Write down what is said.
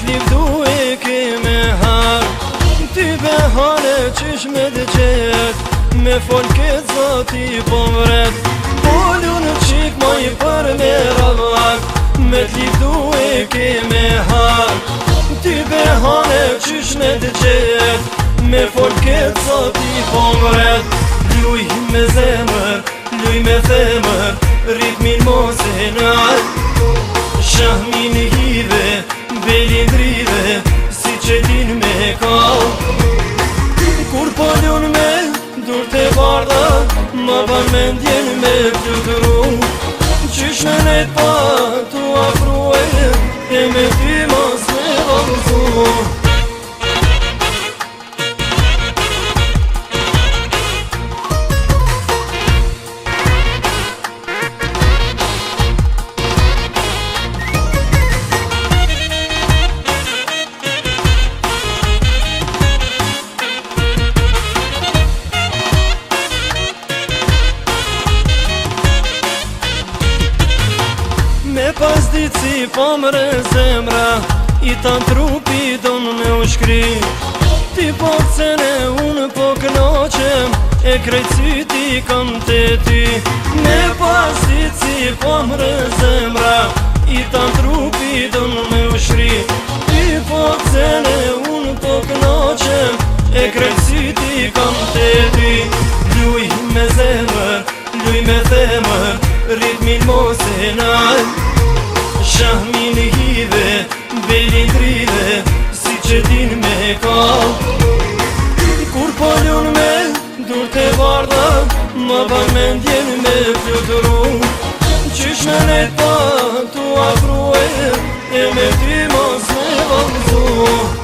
t'livdu e keme har. Ty behane qysh me dëqet, me fol këtë zoti po mret. Pollu në qik moj për me radhak, me t'livdu e keme har. Ty behane qysh me dëqet, me fol këtë zoti po mret. Luj me zemër, luj me themër, ritmin mos e nalt. Shahmin hive, belin drive, si që din me kall. Kur polun me dur të bardha, ma ban me ndjen me plutru. Qysh me nejt pa tu afrue, e me ty mos me valzu. Me pas ditë si pomre zemra, i tan trupi don me u shkri. Ti po cene unë po kënoqem, e krejt syti kam të ty. Me pas ditë si pomre zemra, i tan trupi don me u shkri. Ti po cene unë po kënoqem, e krejt syti kam të ty. Luj me zemër, luj me themër, ritmin mos e nalt. Shahmin hive, belin drive, si që din me kall. Kur polun me dur të bardha, ma ban me ndjen me plutru. Qysh me nejt pa tu afrue, e me ty mos me valzu.